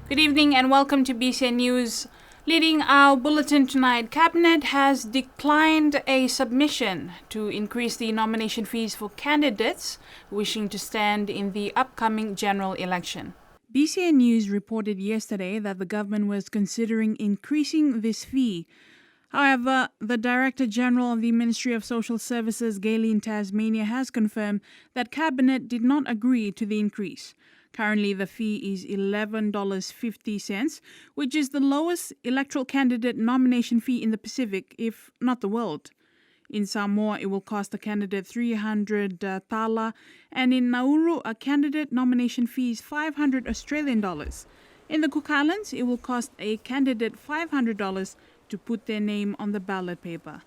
Good evening and welcome to BCN News. Leading our bulletin tonight, Cabinet has declined a submission to increase the nomination fees for candidates wishing to stand in the upcoming general election. BCN News reported yesterday that the government was considering increasing this fee. However, the Director General of the Ministry of Social Services, Gayleen Tasmania, has confirmed that Cabinet did not agree to the increase. Currently, the fee is $11.50, which is the lowest electoral candidate nomination fee in the Pacific, if not the world. In Samoa, it will cost a candidate 300 tala, and in Nauru, a candidate nomination fee is 500 Australian dollars. In the Cook Islands, it will cost a candidate $500 to put their name on the ballot paper.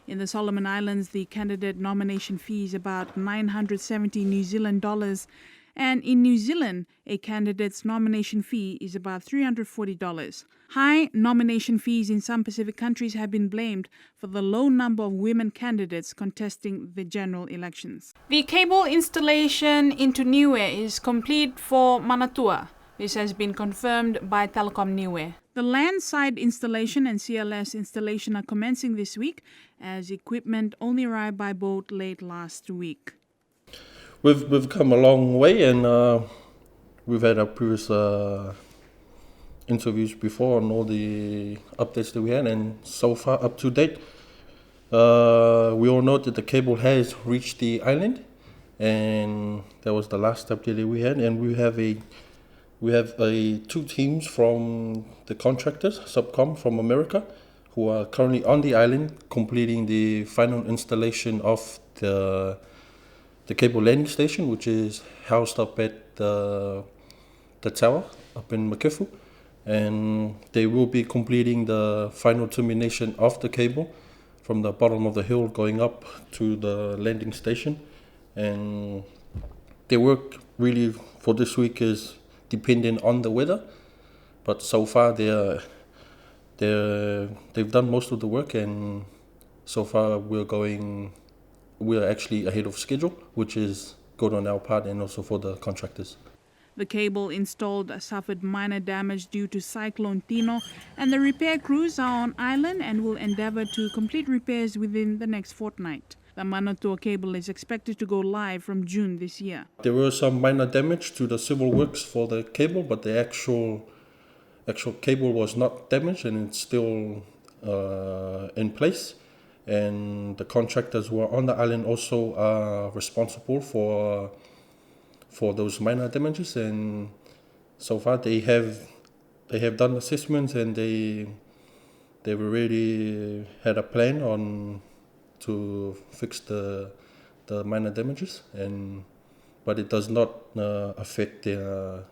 In the Solomon Islands, the candidate nomination fee is about 970 New Zealand dollars, and in New Zealand, a candidate's nomination fee is about $340. High nomination fees in some Pacific countries have been blamed for the low number of women candidates contesting the general elections. The cable installation into Niue is complete for Manatua. This has been confirmed by Telecom Niue. The landside installation and CLS installation are commencing this week, as equipment only arrived by boat late last week. We've come a long way, and we've had our previous interviews before on all the updates that we had, and so far up to date. We all know that the cable has reached the island, and that was the last update that we had. And we have two teams from the contractors, Subcom from America, who are currently on the island completing the final installation of the cable landing station, which is housed up at the tower up in Makifu, and they will be completing the final termination of the cable from the bottom of the hill going up to the landing station. And their work really for this week is dependent on the weather, but so far they've done most of the work, and so far we're actually ahead of schedule, which is good on our part and also for the contractors. The cable installed suffered minor damage due to Cyclone Tino, and the repair crews are on island and will endeavor to complete repairs within the next fortnight. The Manatua cable is expected to go live from June this year. There were some minor damage to the civil works for the cable, but the actual cable was not damaged, and it's still in place. And the contractors who are on the island also are responsible for those minor damages. And so far they have done assessments, and they've already had a plan on to fix the minor damages, but it does not affect their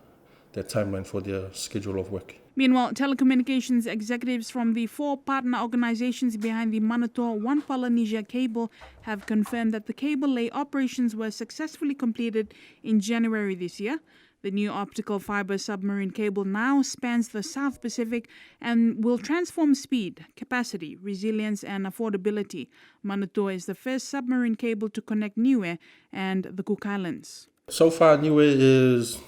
timeline for their schedule of work. Meanwhile, telecommunications executives from the 4 partner organizations behind the Manatua One Polynesia cable have confirmed that the cable lay operations were successfully completed in January this year. The new optical fiber submarine cable now spans the South Pacific and will transform speed, capacity, resilience, and affordability. Manatua is the first submarine cable to connect Niue and the Cook Islands. So far, Niue is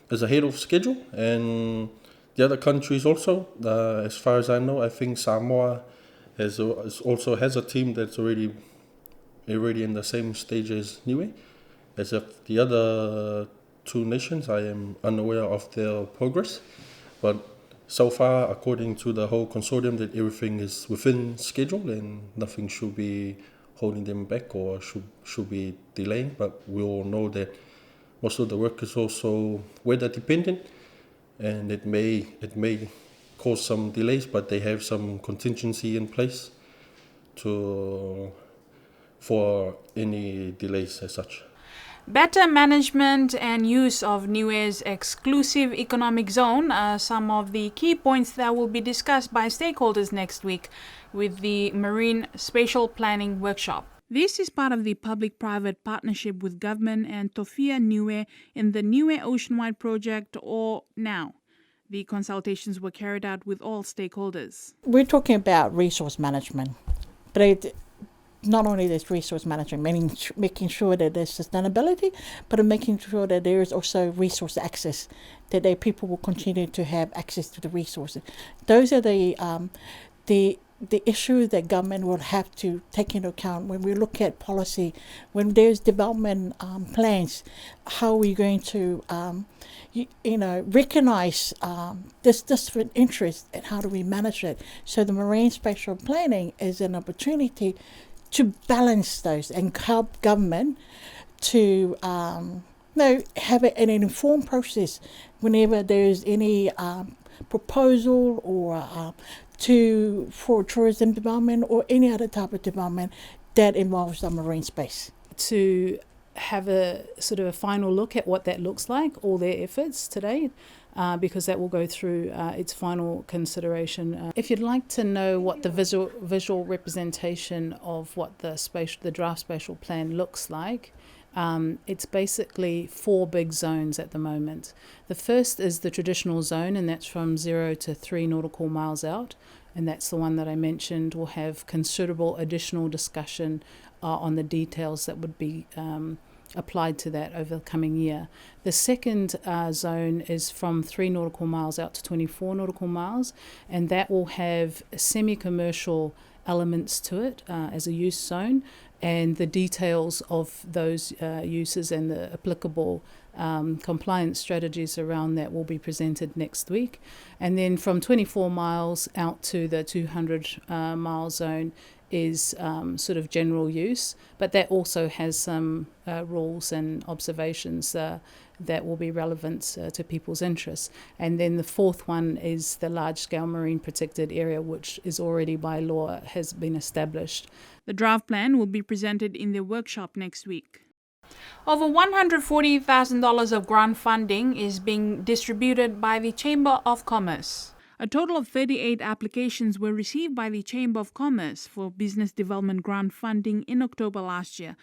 ahead of schedule, and the other countries also. As far as I know, I think Samoa also has a team that's already in the same stage as Niue. As of the other 2 nations, I am unaware of their progress, but so far, according to the whole consortium, that everything is within schedule and nothing should be holding them back or should be delaying. But we all know that most of the work is also weather dependent, and it may cause some delays, but they have some contingency in place for any delays as such. Better management and use of Niue's exclusive economic zone are some of the key points that will be discussed by stakeholders next week with the Marine Spatial Planning Workshop. This is part of the public-private partnership with government and Tofia Niue in the Niue Oceanwide Project, or NOW. The consultations were carried out with all stakeholders. We're talking about resource management, but not only there's resource management, making sure that there's sustainability, but making sure that there is also resource access, that people will continue to have access to the resources. Those are the issues that government will have to take into account when we look at policy, when there's development plans. How are we going to recognize this different interest, and how do we manage it? So the marine spatial planning is an opportunity to balance those and help government to have an informed process whenever there's any proposal or for tourism development or any other type of development that involves the marine space. To have a sort of a final look at what that looks like, all their efforts today, because that will go through its final consideration. If you'd like to know what the visual representation of what the draft spatial plan looks like, it's basically 4 big zones at the moment. The first is the traditional zone, and that's from 0 to 3 nautical miles out, and that's the one that I mentioned will have considerable additional discussion on the details that would be applied to that over the coming year. The second zone is from 3 nautical miles out to 24 nautical miles, and that will have semi-commercial elements to it as a use zone, and the details of those uses and the applicable compliance strategies around that will be presented next week. And then from 24 miles out to the 200 mile zone is sort of general use, but that also has some rules and observations that will be relevant to people's interests. And then the fourth one is the large-scale marine protected area, which is already by law has been established. The draft plan will be presented in the workshop next week. Over $140,000 of grant funding is being distributed by the Chamber of Commerce. A total of 38 applications were received by the Chamber of Commerce for business development grant funding in October last year.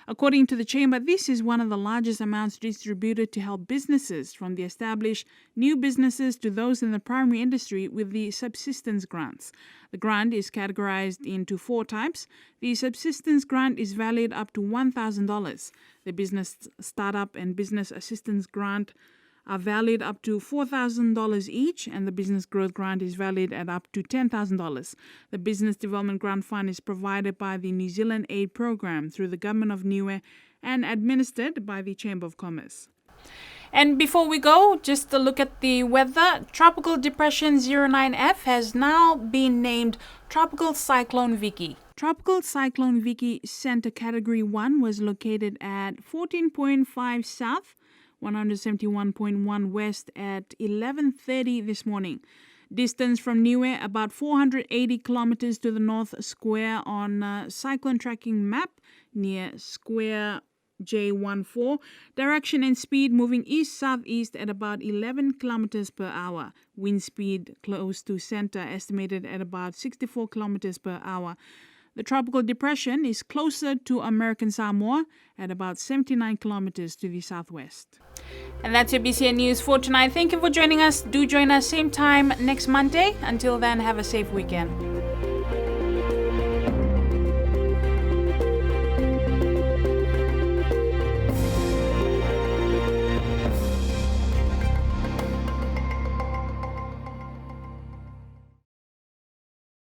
According to the Chamber, this is one of the largest amounts distributed to help businesses, from the established new businesses to those in the primary industry, with the subsistence grants. The grant is categorized into 4 types. The subsistence grant is valued up to $1,000. The business startup and business assistance grant are valued up to $4,000 each, and the business growth grant is valued at up to $10,000. The business development grant fund is provided by the New Zealand Aid Program through the Government of Niue and administered by the Chamber of Commerce. And before we go, just a look at the weather. Tropical Depression 09F has now been named Tropical Cyclone Vicky. Tropical Cyclone Vicky Center Category 1 was located at 14.5 south, 171.1 west at 11:30 this morning. Distance from Niue about 480 kilometers to the north square on cyclone tracking map near square J14. Direction and speed moving east-southeast at about 11 kilometers per hour. Wind speed close to center estimated at about 64 kilometers per hour. The tropical depression is closer to American Samoa at about 79 kilometers to the southwest. And that's your BCN News for tonight. Thank you for joining us. Do join us same time next Monday. Until then, have a safe weekend.